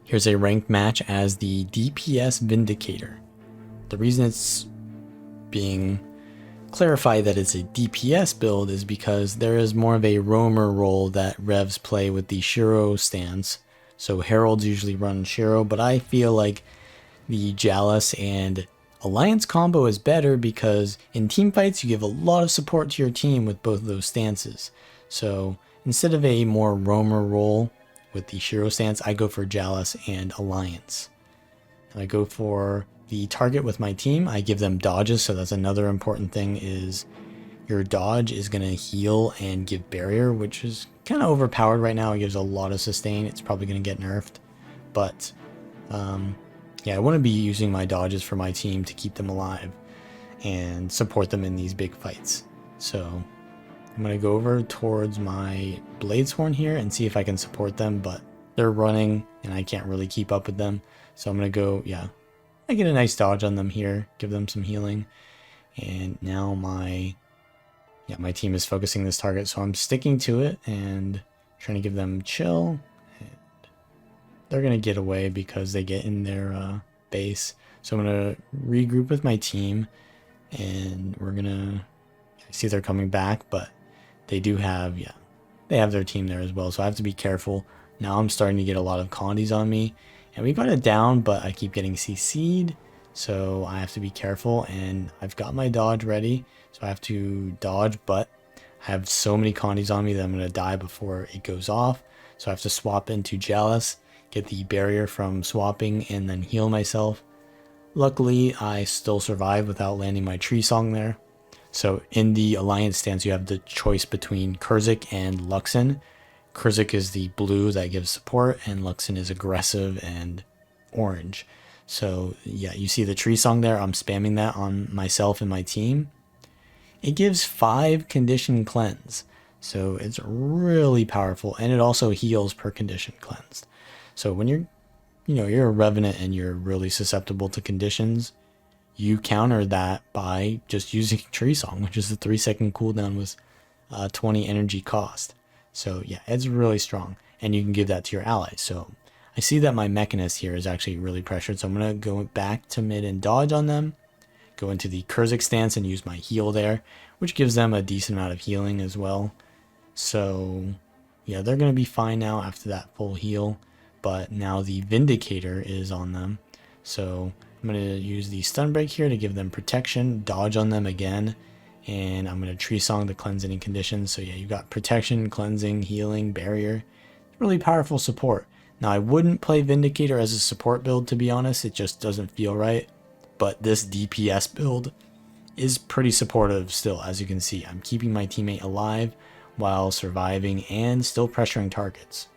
Here's a ranked match as the DPS Vindicator. The reason it's being clarified that it's a DPS build is because there is more of a roamer role that Revs play with the Shiro stance. So Heralds usually run Shiro, but I feel like the Jalis and Alliance combo is better because in team fights you give a lot of support to your team with both of those stances. So instead of a more roamer role with the Shiro stance, I go for Jalis and Alliance. And I go for the target with my team. I give them dodges, so that's another important thing is your dodge is going to heal and give barrier, which is kind of overpowered right now. It gives a lot of sustain. It's probably going to get nerfed. But yeah, I want to be using my dodges for my team to keep them alive and support them in these big fights. So I'm going to go over towards my Bladeshorn here and see if I can support them, but they're running and I can't really keep up with them. So I'm going to go, yeah, I get a nice dodge on them here, give them some healing. And now my team is focusing this target, so I'm sticking to it and trying to give them chill. And they're going to get away because they get in their base. So I'm going to regroup with my team and we're going to see they're coming back, but they do have, they have their team there as well. So I have to be careful. Now I'm starting to get a lot of Condis on me. And we got it down, but I keep getting CC'd, so I have to be careful. And I've got my dodge ready, so I have to dodge, but I have so many Condis on me that I'm going to die before it goes off. So I have to swap into Jalis, get the barrier from swapping, and then heal myself. Luckily, I still survive without landing my tree song there. So in the Alliance stance, you have the choice between Kurzik and Luxin. Kurzik is the blue that gives support, and Luxin is aggressive and orange. So yeah, you see the tree song there. I'm spamming that on myself and my team. It gives 5 condition cleanse, so it's really powerful, and it also heals per condition cleansed. So when you're a Revenant and you're really susceptible to conditions, you counter that by just using tree song, which is the 3-second cooldown with 20 energy cost. So yeah, it's really strong, and you can give that to your allies. So I see that my Mechanist here is actually really pressured, so I'm going to go back to mid and dodge on them, go into the Kurzik stance and use my heal there, which gives them a decent amount of healing as well. So yeah, they're going to be fine now after that full heal, but now the Vindicator is on them. So I'm going to use the stun break here to give them protection, dodge on them again, and I'm going to tree song to cleanse any conditions. So yeah, you've got protection, cleansing, healing, barrier. Really powerful support. Now I wouldn't play Vindicator as a support build, to be honest. It just doesn't feel right. But this DPS build is pretty supportive still. As you can see, I'm keeping my teammate alive while surviving and still pressuring targets.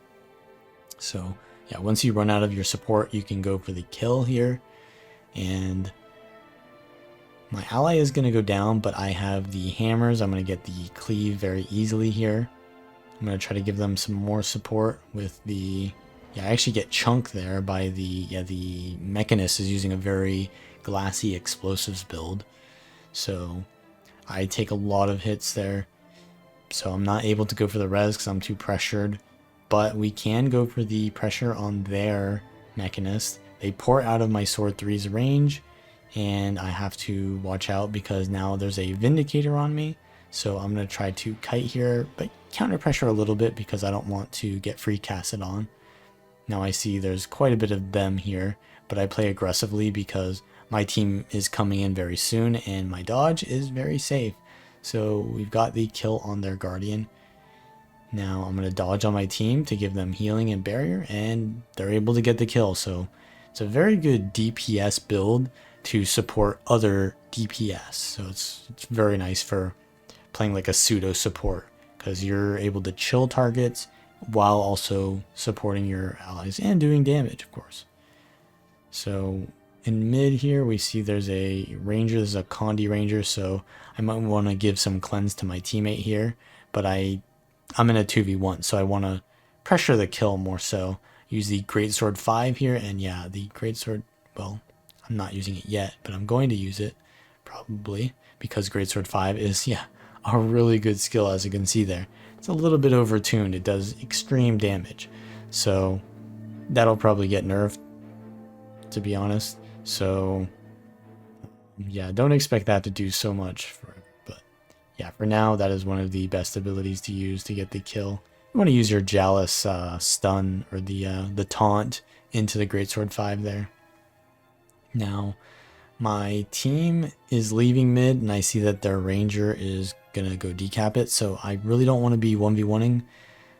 So yeah, once you run out of your support, you can go for the kill here. And my ally is going to go down, but I have the hammers. I'm going to get the cleave very easily here. I'm going to try to give them some more support with the... Yeah, I actually get chunked there by the Mechanist is using a very glassy explosives build. So I take a lot of hits there. So I'm not able to go for the res because I'm too pressured. But we can go for the pressure on their Mechanist. They pour out of my Sword 3's range. And I have to watch out because now there's a Vindicator on me. So I'm going to try to kite here, but counter pressure a little bit because I don't want to get free casted on. Now I see there's quite a bit of them here, but I play aggressively because my team is coming in very soon and my dodge is very safe. So we've got the kill on their Guardian. Now I'm going to dodge on my team to give them healing and barrier, and they're able to get the kill. So it's a very good DPS build to support other DPS. So it's very nice for playing like a pseudo support because you're able to chill targets while also supporting your allies and doing damage, of course. So in mid here, we see there's a ranger. There's a Condi ranger, so I might want to give some cleanse to my teammate here, but I'm in a 2v1, so I want to pressure the kill more so. Use the Greatsword 5 here, and yeah, the Greatsword, well, I'm not using it yet, but I'm going to use it probably because Greatsword 5 is, yeah, a really good skill, as you can see there. It's a little bit overtuned. It does extreme damage. So that'll probably get nerfed, to be honest. So yeah, don't expect that to do so much but yeah, for now that is one of the best abilities to use to get the kill. You want to use your Chalice stun or the taunt into the Greatsword 5 there. Now my team is leaving mid and I see that their ranger is gonna go decap it, so I really don't want to be 1v1ing,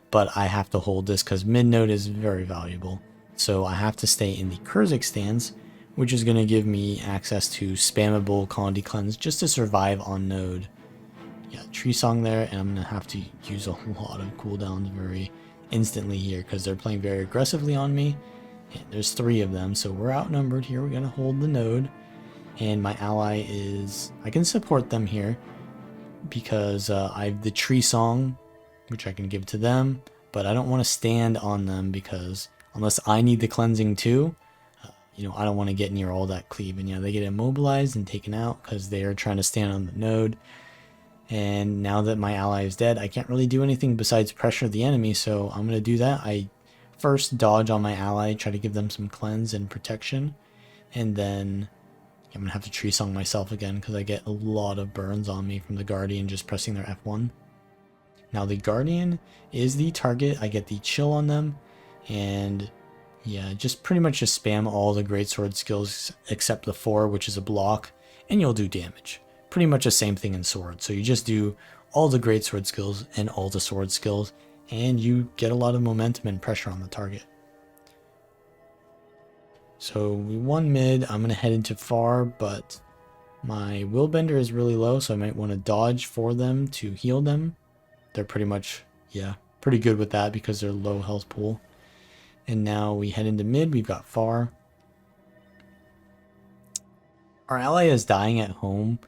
but I have to hold this because mid node is very valuable. So I have to stay in the Kurzik stance, which is going to give me access to spammable Condi Cleanse just to survive on node. Yeah, Tree Song there, and I'm going to have to use a lot of cooldowns very instantly here because they're playing very aggressively on me. And there's 3 of them, so we're outnumbered here. We're going to hold the node, and my ally is... I can support them here because I have the Tree Song, which I can give to them, but I don't want to stand on them because unless I need the cleansing too, you know, I don't want to get near all that cleave. And yeah, they get immobilized and taken out because they are trying to stand on the node. And now that my ally is dead, I can't really do anything besides pressure the enemy, so I'm going to do that. I first dodge on my ally, try to give them some cleanse and protection, and then I'm going to have to Tree Song myself again because I get a lot of burns on me from the Guardian just pressing their F1. Now the Guardian is the target. I get the chill on them, and yeah, just pretty much just spam all the greatsword skills except the 4, which is a block, and you'll do damage. Pretty much the same thing in sword. So you just do all the greatsword skills and all the sword skills, and you get a lot of momentum and pressure on the target. So we won mid. I'm gonna head into far, but my Willbender is really low, so I might want to dodge for them to heal them. They're pretty much, yeah, pretty good with that because they're low health pool. And now we head into mid. We've got far. Our ally is dying at home,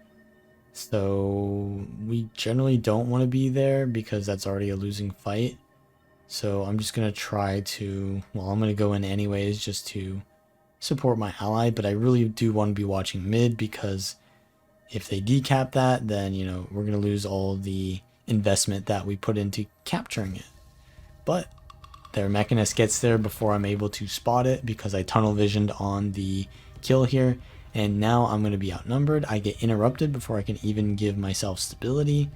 so we generally don't want to be there because that's already a losing fight. So I'm just going to try to, well, I'm going to go in anyways just to support my ally, but I really do want to be watching mid because if they decap that, then, you know, we're going to lose all the investment that we put into capturing it. But their Mechanist gets there before I'm able to spot it because I tunnel visioned on the kill here, and now I'm going to be outnumbered. I get interrupted before I can even give myself stability,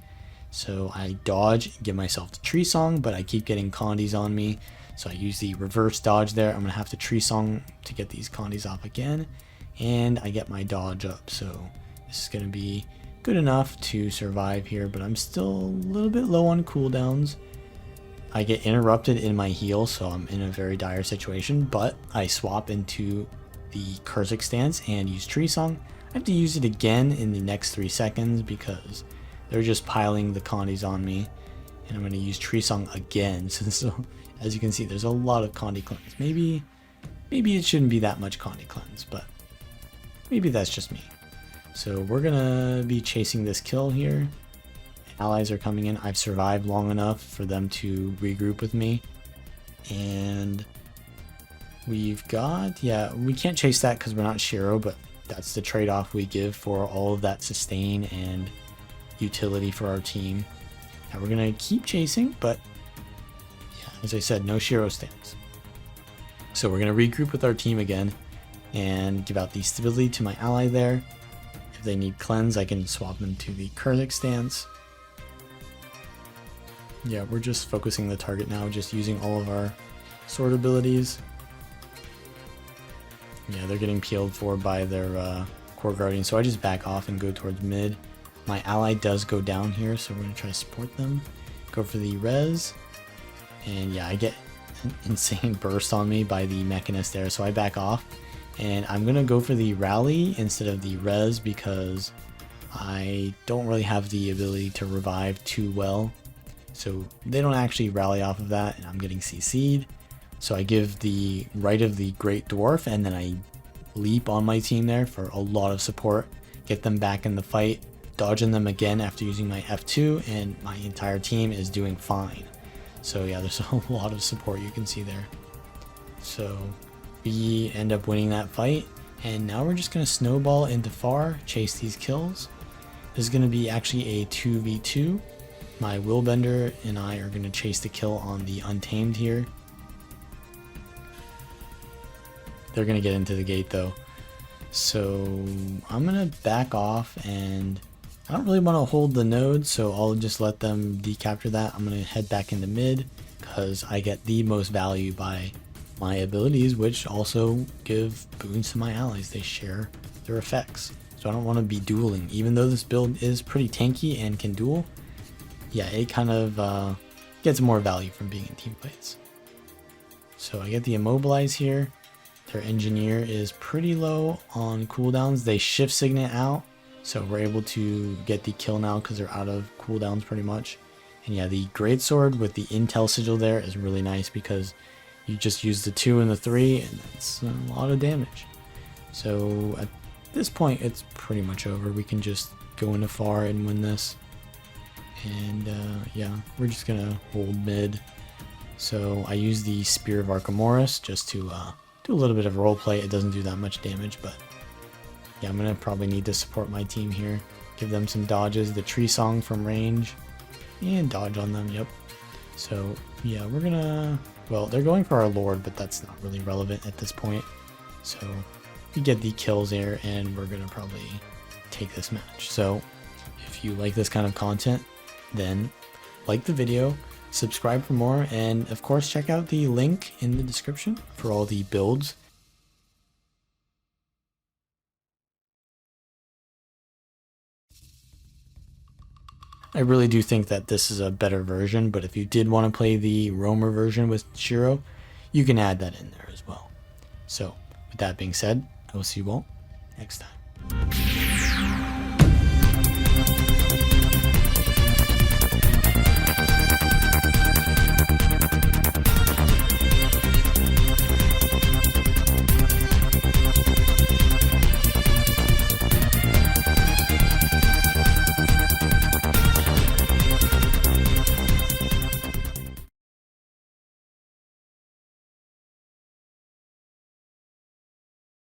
so I dodge, give myself the Tree Song, but I keep getting Condis on me, so I use the reverse dodge there. I'm going to have to Tree Song to get these Condis off again, and I get my dodge up, so this is going to be good enough to survive here, but I'm still a little bit low on cooldowns. I get interrupted in my heal, so I'm in a very dire situation, but I swap into the Kurzik stance and use Tree Song. I have to use it again in the next 3 seconds because they're just piling the Condis on me, and I'm going to use Tree Song again. So as you can see, there's a lot of Condi Cleanse. Maybe it shouldn't be that much Condi Cleanse, but maybe that's just me. So we're gonna be chasing this kill here. Allies are coming in. I've survived long enough for them to regroup with me, and we've got, yeah, we can't chase that because we're not Shiro, but that's the trade-off we give for all of that sustain and utility for our team. Now we're gonna keep chasing, but yeah, as I said, no Shiro stance. So we're gonna regroup with our team again and give out the stability to my ally there. If they need cleanse, I can swap them to the Kurzik stance. Yeah, we're just focusing the target now, just using all of our sword abilities. Yeah, they're getting peeled for by their core guardian, so I just back off and go towards mid. My ally does go down here, so we're gonna try to support them. Go for the res, and yeah, I get an insane burst on me by the Mechanist there, so I back off. And I'm gonna go for the rally instead of the res because I don't really have the ability to revive too well. So they don't actually rally off of that, and I'm getting CC'd. So I give the right of the Great Dwarf, and then I leap on my team there for a lot of support, get them back in the fight, dodging them again after using my F2, and my entire team is doing fine. So yeah, there's a lot of support you can see there. So we end up winning that fight, and now we're just going to snowball into far, chase these kills. This is going to be actually a 2v2. My Willbender and I are going to chase the kill on the Untamed here. they're gonna get into the gate though. So I'm gonna back off, and I don't really want to hold the node, so I'll just let them decapture that. I'm gonna head back into mid because I get the most value by my abilities, which also give boons to my allies. They share their effects. So I don't want to be dueling, even though this build is pretty tanky and can duel. Yeah, it kind of gets more value from being in team fights. So I get the immobilize here. Their engineer is pretty low on cooldowns. They shift signet out, so we're able to get the kill now because they're out of cooldowns pretty much. And yeah, the greatsword with the intel sigil there is really nice because you just use the 2 and the 3, and that's a lot of damage. So at this point, it's pretty much over. We can just go into far and win this. And yeah, we're just gonna hold mid. So I use the Spear of Archimedes just to do a little bit of roleplay. It doesn't do that much damage, but yeah, I'm gonna probably need to support my team here. Give them some dodges. The Tree Song from range. And dodge on them, yep. So yeah, we're gonna... Well, they're going for our Lord, but that's not really relevant at this point. So we get the kills there, and we're gonna probably take this match. So if you like this kind of content, then like the video, subscribe for more, and of course check out the link in the description for all the builds. I really do think that this is a better version, but if you did want to play the roamer version with Shiro, you can add that in there as well. So with that being said, I will see you all next time.